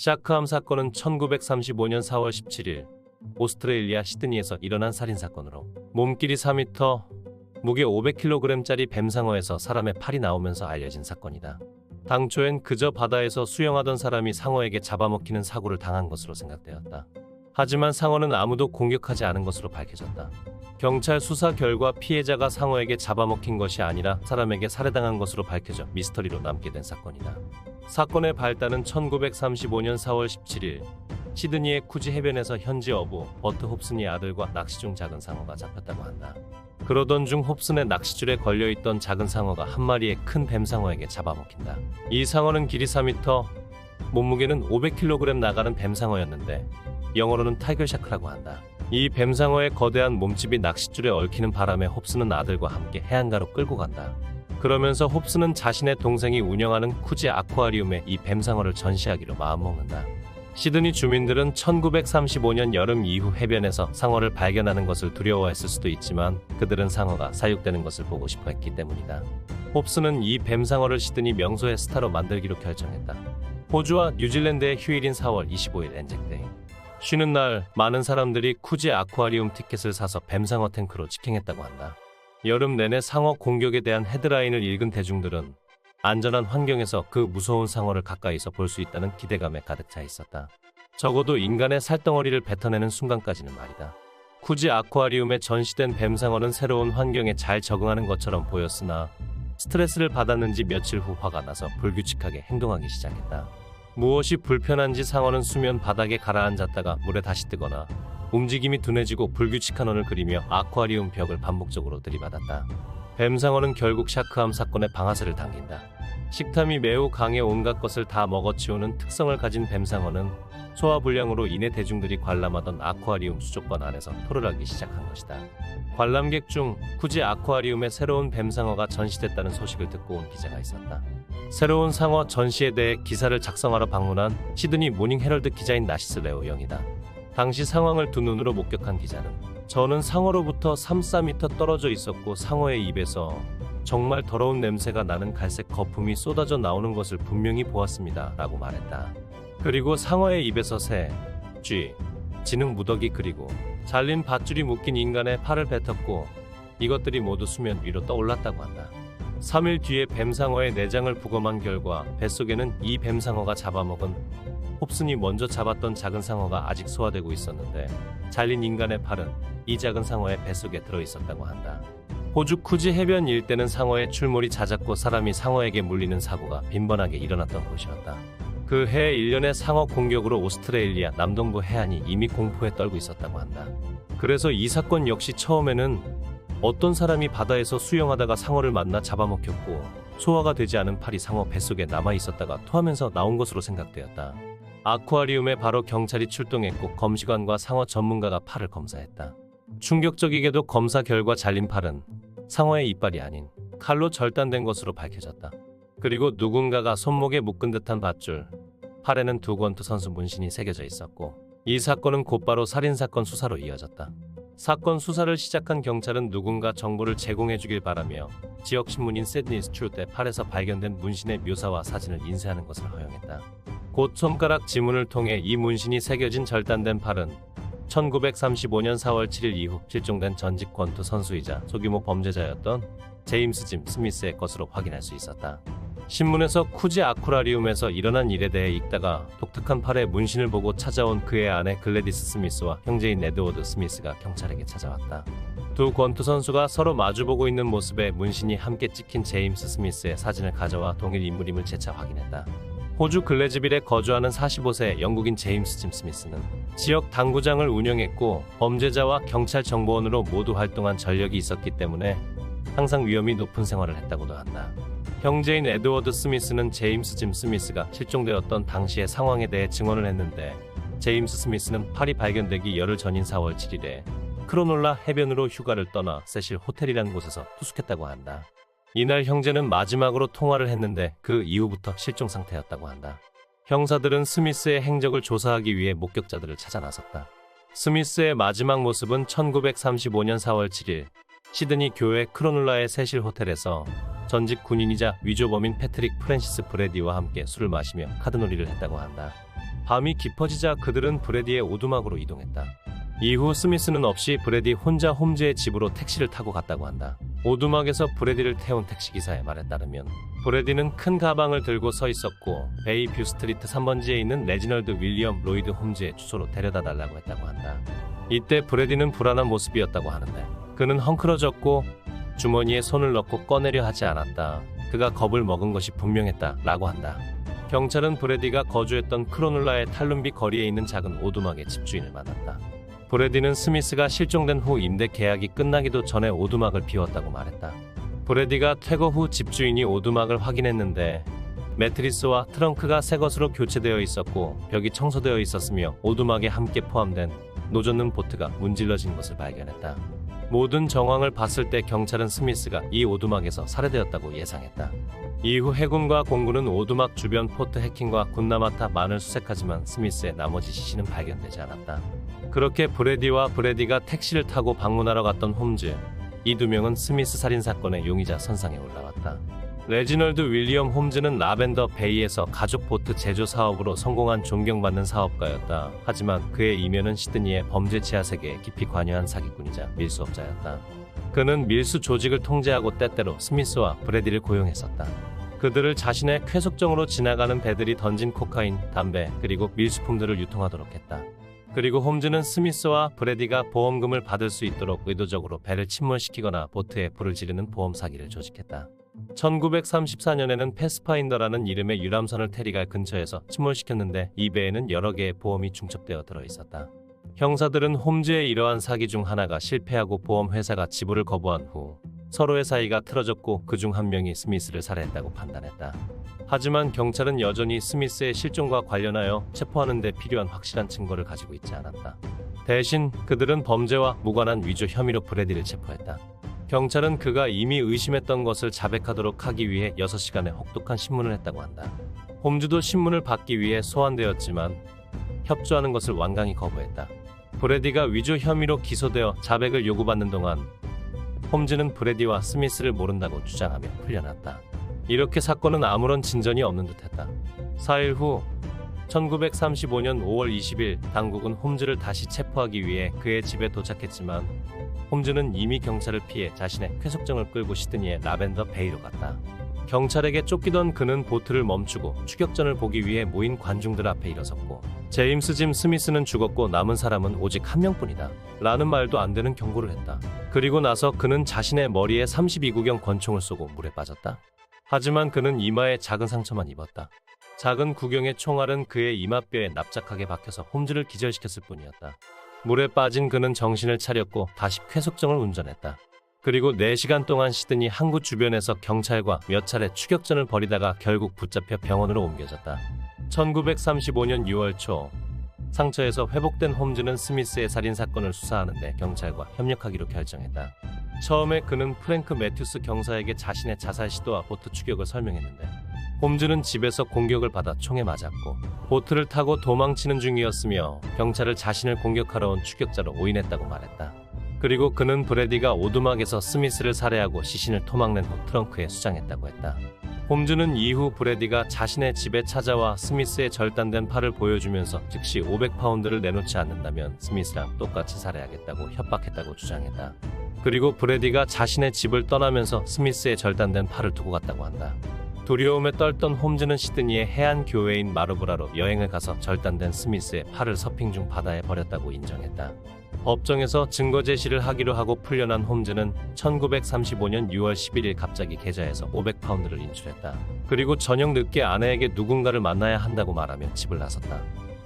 샤크함 사건은 1935년 4월 17일 오스트레일리아 시드니에서 일어난 살인사건으로 몸길이 4m, 무게 500kg짜리 뱀상어에서 사람의 팔이 나오면서 알려진 사건이다. 당초엔 그저 바다에서 수영하던 사람이 상어에게 잡아먹히는 사고를 당한 것으로 생각되었다. 하지만 상어는 아무도 공격하지 않은 것으로 밝혀졌다. 경찰 수사 결과 피해자가 상어에게 잡아먹힌 것이 아니라 사람에게 살해당한 것으로 밝혀져 미스터리로 남게 된 사건이다. 사건의 발단은 1935년 4월 17일 시드니의 쿠지 해변에서 현지 어부 버트 홉슨의 아들과 낚시 중 작은 상어가 잡혔다고 한다. 그러던 중 홉슨의 낚시줄에 걸려있던 작은 상어가 한 마리의 큰 뱀상어에게 잡아먹힌다. 이 상어는 길이 4m, 몸무게는 500kg 나가는 뱀상어였는데 영어로는 타이거 샤크라고 한다. 이 뱀상어의 거대한 몸집이 낚싯줄에 얽히는 바람에 홉슨은 아들과 함께 해안가로 끌고 간다. 그러면서 홉슨은 자신의 동생이 운영하는 쿠지 아쿠아리움에 이 뱀상어를 전시하기로 마음먹는다. 시드니 주민들은 1935년 여름 이후 해변에서 상어를 발견하는 것을 두려워했을 수도 있지만 그들은 상어가 사육되는 것을 보고 싶어 했기 때문이다. 홉슨은 이 뱀상어를 시드니 명소의 스타로 만들기로 결정했다. 호주와 뉴질랜드의 휴일인 4월 25일 엔잭데이. 쉬는 날 많은 사람들이 쿠지 아쿠아리움 티켓을 사서 뱀상어 탱크로 직행했다고 한다. 여름 내내 상어 공격에 대한 헤드라인을 읽은 대중들은 안전한 환경에서 그 무서운 상어를 가까이서 볼 수 있다는 기대감에 가득 차 있었다. 적어도 인간의 살덩어리를 뱉어내는 순간까지는 말이다. 쿠지 아쿠아리움에 전시된 뱀상어는 새로운 환경에 잘 적응하는 것처럼 보였으나 스트레스를 받았는지 며칠 후 화가 나서 불규칙하게 행동하기 시작했다. 무엇이 불편한지 상어는 수면 바닥에 가라앉았다가 물에 다시 뜨거나 움직임이 둔해지고 불규칙한 원을 그리며 아쿠아리움 벽을 반복적으로 들이받았다. 뱀상어는 결국 샤크함 사건의 방아쇠를 당긴다. 식탐이 매우 강해 온갖 것을 다 먹어치우는 특성을 가진 뱀상어는 소화불량으로 인해 대중들이 관람하던 아쿠아리움 수족관 안에서 토를 하기 시작한 것이다. 관람객 중 쿠지 아쿠아리움에 새로운 뱀상어가 전시됐다는 소식을 듣고 온 기자가 있었다. 새로운 상어 전시에 대해 기사를 작성하러 방문한 시드니 모닝 헤럴드 기자인 나시스 레오 영이다. 당시 상황을 두 눈으로 목격한 기자는 저는 상어로부터 3-4m 떨어져 있었고 상어의 입에서 정말 더러운 냄새가 나는 갈색 거품이 쏟아져 나오는 것을 분명히 보았습니다 라고 말했다. 그리고 상어의 입에서 새, 쥐, 진흙 무더기 그리고 잘린 밧줄이 묶인 인간의 팔을 뱉었고 이것들이 모두 수면 위로 떠올랐다고 한다. 3일 뒤에 뱀상어의 내장을 부검한 결과 뱃속에는 이 뱀상어가 잡아먹은 홉슨이 먼저 잡았던 작은 상어가 아직 소화되고 있었는데 잘린 인간의 팔은 이 작은 상어의 뱃속에 들어있었다고 한다. 호주 쿠지 해변 일대는 상어의 출몰이 잦았고 사람이 상어에게 물리는 사고가 빈번하게 일어났던 곳이었다. 그 해 1년의 상어 공격으로 오스트레일리아 남동부 해안이 이미 공포에 떨고 있었다고 한다. 그래서 이 사건 역시 처음에는 어떤 사람이 바다에서 수영하다가 상어를 만나 잡아먹혔고 소화가 되지 않은 팔이 상어 뱃속에 남아있었다가 토하면서 나온 것으로 생각되었다. 아쿠아리움에 바로 경찰이 출동했고 검시관과 상어 전문가가 팔을 검사했다. 충격적이게도 검사 결과 잘린 팔은 상어의 이빨이 아닌 칼로 절단된 것으로 밝혀졌다. 그리고 누군가가 손목에 묶은 듯한 밧줄, 팔에는 두 권투 선수 문신이 새겨져 있었고 이 사건은 곧바로 살인사건 수사로 이어졌다. 사건 수사를 시작한 경찰은 누군가 정보를 제공해주길 바라며 지역신문인 시드니 스트루트의 팔에서 발견된 문신의 묘사와 사진을 인쇄하는 것을 허용했다. 곧 손가락 지문을 통해 이 문신이 새겨진 절단된 팔은 1935년 4월 7일 이후 실종된 전직 권투 선수이자 소규모 범죄자였던 제임스 짐 스미스의 것으로 확인할 수 있었다. 신문에서 쿠지 아쿠아리움에서 일어난 일에 대해 읽다가 독특한 팔의 문신을 보고 찾아온 그의 아내 글래디스 스미스와 형제인 에드워드 스미스가 경찰에게 찾아왔다. 두 권투 선수가 서로 마주보고 있는 모습에 문신이 함께 찍힌 제임스 스미스의 사진을 가져와 동일 인물임을 재차 확인했다. 호주 글래즈빌에 거주하는 45세 영국인 제임스 짐 스미스는 지역 당구장을 운영했고 범죄자와 경찰 정보원으로 모두 활동한 전력이 있었기 때문에 항상 위험이 높은 생활을 했다고도 한다. 형제인 에드워드 스미스는 제임스 짐 스미스가 실종되었던 당시의 상황에 대해 증언을 했는데 제임스 스미스는 팔이 발견되기 열흘 전인 4월 7일에 크로놀라 해변으로 휴가를 떠나 세실 호텔이라는 곳에서 투숙했다고 한다. 이날 형제는 마지막으로 통화를 했는데 그 이후부터 실종 상태였다고 한다. 형사들은 스미스의 행적을 조사하기 위해 목격자들을 찾아 나섰다. 스미스의 마지막 모습은 1935년 4월 7일 시드니 교회 크로놀라의 세실 호텔에서 전직 군인이자 위조범인 패트릭 프랜시스 브래디와 함께 술을 마시며 카드놀이를 했다고 한다. 밤이 깊어지자 그들은 브래디의 오두막으로 이동했다. 이후 스미스는 없이 브래디 혼자 홈즈의 집으로 택시를 타고 갔다고 한다. 오두막에서 브래디를 태운 택시기사의 말에 따르면 브래디는 큰 가방을 들고 서 있었고 베이뷰 스트리트 3번지에 있는 레지널드 윌리엄 로이드 홈즈의 주소로 데려다 달라고 했다고 한다. 이때 브래디는 불안한 모습이었다고 하는데 그는 헝클어졌고 주머니에 손을 넣고 꺼내려 하지 않았다. 그가 겁을 먹은 것이 분명했다 라고 한다. 경찰은 브래디가 거주했던 크로눌라의 탈룸비 거리에 있는 작은 오두막의 집주인을 만났다. 브래디는 스미스가 실종된 후 임대 계약이 끝나기도 전에 오두막을 비웠다고 말했다. 브래디가 퇴거 후 집주인이 오두막을 확인했는데 매트리스와 트렁크가 새 것으로 교체되어 있었고 벽이 청소되어 있었으며 오두막에 함께 포함된 노젓는 보트가 문질러진 것을 발견했다. 모든 정황을 봤을 때 경찰은 스미스가 이 오두막에서 살해되었다고 예상했다. 이후 해군과 공군은 오두막 주변 포트 해킹과 군나마타만을 수색하지만 스미스의 나머지 시신은 발견되지 않았다. 그렇게 브래디가 택시를 타고 방문하러 갔던 홈즈, 이 두 명은 스미스 살인사건의 용의자 선상에 올라왔다. 레지널드 윌리엄 홈즈는 라벤더 베이에서 가죽 보트 제조 사업으로 성공한 존경받는 사업가였다. 하지만 그의 이면은 시드니의 범죄 치하 세계에 깊이 관여한 사기꾼이자 밀수업자였다. 그는 밀수 조직을 통제하고 때때로 스미스와 브래디를 고용했었다. 그들을 자신의 쾌속정으로 지나가는 배들이 던진 코카인, 담배, 그리고 밀수품들을 유통하도록 했다. 그리고 홈즈는 스미스와 브래디가 보험금을 받을 수 있도록 의도적으로 배를 침몰시키거나 보트에 불을 지르는 보험 사기를 조직했다. 1934년에는 패스파인더라는 이름의 유람선을 테리갈 근처에서 침몰시켰는데 이 배에는 여러 개의 보험이 중첩되어 들어있었다. 형사들은 홈즈의 이러한 사기 중 하나가 실패하고 보험회사가 지불을 거부한 후 서로의 사이가 틀어졌고 그중 한 명이 스미스를 살해했다고 판단했다. 하지만 경찰은 여전히 스미스의 실종과 관련하여 체포하는 데 필요한 확실한 증거를 가지고 있지 않았다. 대신 그들은 범죄와 무관한 위조 혐의로 브래디를 체포했다. 경찰은 그가 이미 의심했던 것을 자백하도록 하기 위해 6시간의 혹독한 신문을 했다고 한다. 홈즈도 신문을 받기 위해 소환되었지만 협조하는 것을 완강히 거부했다. 브래디가 위조 혐의로 기소되어 자백을 요구받는 동안 홈즈는 브래디와 스미스를 모른다고 주장하며 풀려났다. 이렇게 사건은 아무런 진전이 없는 듯했다. 4일 후 1935년 5월 20일 당국은 홈즈를 다시 체포하기 위해 그의 집에 도착했지만 홈즈는 이미 경찰을 피해 자신의 쾌속정을 끌고 시드니의 라벤더 베이로 갔다. 경찰에게 쫓기던 그는 보트를 멈추고 추격전을 보기 위해 모인 관중들 앞에 일어섰고 제임스 짐 스미스는 죽었고 남은 사람은 오직 한 명뿐이다 라는 말도 안 되는 경고를 했다. 그리고 나서 그는 자신의 머리에 32구경 권총을 쏘고 물에 빠졌다. 하지만 그는 이마에 작은 상처만 입었다. 작은 구경의 총알은 그의 이마뼈에 납작하게 박혀서 홈즈를 기절시켰을 뿐이었다. 물에 빠진 그는 정신을 차렸고 다시 쾌속정을 운전했다. 그리고 4시간 동안 시드니 항구 주변에서 경찰과 몇 차례 추격전을 벌이다가 결국 붙잡혀 병원으로 옮겨졌다. 1935년 6월 초 상처에서 회복된 홈즈는 스미스의 살인사건을 수사하는데 경찰과 협력하기로 결정했다. 처음에 그는 프랭크 매튜스 경사에게 자신의 자살 시도와 보트 추격을 설명했는데 홈즈는 집에서 공격을 받아 총에 맞았고 보트를 타고 도망치는 중이었으며 경찰을 자신을 공격하러 온 추격자로 오인했다고 말했다. 그리고 그는 브래디가 오두막에서 스미스를 살해하고 시신을 토막낸 후 트렁크에 수장했다고 했다. 홈즈는 이후 브래디가 자신의 집에 찾아와 스미스의 절단된 팔을 보여주면서 즉시 500파운드를 내놓지 않는다면 스미스랑 똑같이 살해하겠다고 협박했다고 주장했다. 그리고 브래디가 자신의 집을 떠나면서 스미스의 절단된 팔을 두고 갔다고 한다. 두려움에 떨던 홈즈는 시드니의 해안 교회인 마르브라로 여행을 가서 절단된 스미스의 팔을 서핑 중 바다에 버렸다고 인정했다. 법정에서 증거 제시를 하기로 하고 풀려난 홈즈는 1935년 6월 11일 갑자기 계좌에서 500파운드를 인출했다. 그리고 저녁 늦게 아내에게 누군가를 만나야 한다고 말하며 집을 나섰다.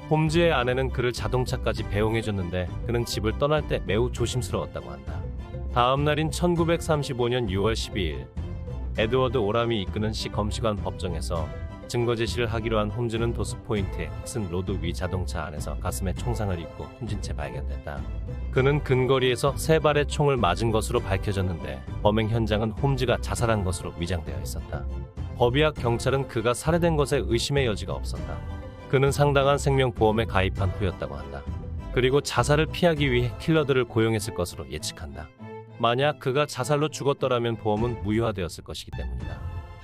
홈즈의 아내는 그를 자동차까지 배웅해줬는데 그는 집을 떠날 때 매우 조심스러웠다고 한다. 다음 날인 1935년 6월 12일 에드워드 오람이 이끄는 시 검시관 법정에서 증거 제시를 하기로 한 홈즈는 도스포인트의 헥슨 로드 위 자동차 안에서 가슴에 총상을 입고 숨진 채 발견됐다. 그는 근거리에서 3발의 총을 맞은 것으로 밝혀졌는데 범행 현장은 홈즈가 자살한 것으로 위장되어 있었다. 법의학 경찰은 그가 살해된 것에 의심의 여지가 없었다. 그는 상당한 생명보험에 가입한 후였다고 한다. 그리고 자살을 피하기 위해 킬러들을 고용했을 것으로 예측한다. 만약 그가 자살로 죽었더라면 보험은 무효화되었을 것이기 때문이다.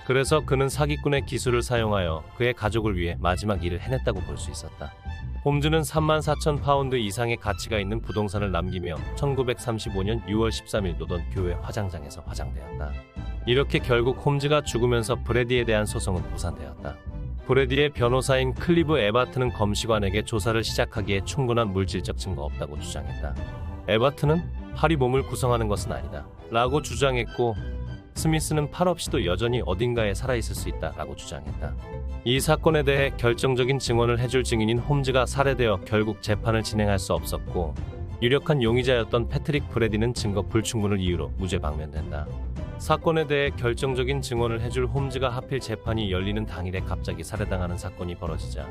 그래서 그는 사기꾼의 기술을 사용하여 그의 가족을 위해 마지막 일을 해냈다고 볼 수 있었다. 홈즈는 34,000파운드 이상의 가치가 있는 부동산을 남기며 1935년 6월 13일 노던 교회 화장장에서 화장되었다. 이렇게 결국 홈즈가 죽으면서 브래디에 대한 소송은 무산되었다. 브래디의 변호사인 클리브 에바트는 검시관에게 조사를 시작하기에 충분한 물질적 증거 없다고 주장했다. 에바트는 팔이 몸을 구성하는 것은 아니다 라고 주장했고, 스미스는 팔 없이도 여전히 어딘가에 살아있을 수 있다 라고 주장했다. 이 사건에 대해 결정적인 증언을 해줄 증인인 홈즈가 살해되어 결국 재판을 진행할 수 없었고, 유력한 용의자였던 패트릭 브래디는 증거 불충분을 이유로 무죄 방면된다. 사건에 대해 결정적인 증언을 해줄 홈즈가 하필 재판이 열리는 당일에 갑자기 살해당하는 사건이 벌어지자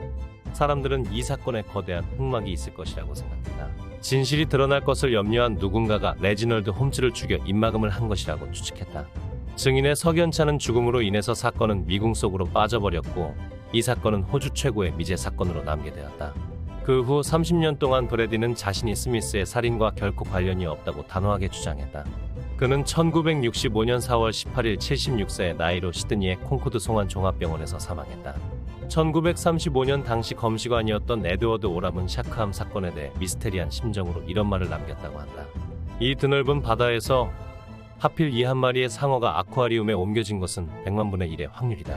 사람들은 이 사건에 거대한 흑막이 있을 것이라고 생각했다. 진실이 드러날 것을 염려한 누군가가 레지널드 홈즈를 죽여 입막음을 한 것이라고 추측했다. 증인의 석연찮은 죽음으로 인해서 사건은 미궁 속으로 빠져버렸고, 이 사건은 호주 최고의 미제 사건으로 남게되었다. 그 후 30년 동안 브래디는 자신이 스미스의 살인과 결코 관련이 없다고 단호하게 주장했다. 그는 1965년 4월 18일 76세의 나이로 시드니의 콩코드 송환 종합병원에서 사망했다. 1935년 당시 검시관이었던 에드워드 오람은 샤크함 사건에 대해 미스테리한 심정으로 이런 말을 남겼다고 한다. 이 드넓은 바다에서 하필 이 한 마리의 상어가 아쿠아리움에 옮겨진 것은 100만 분의 1의 확률이다.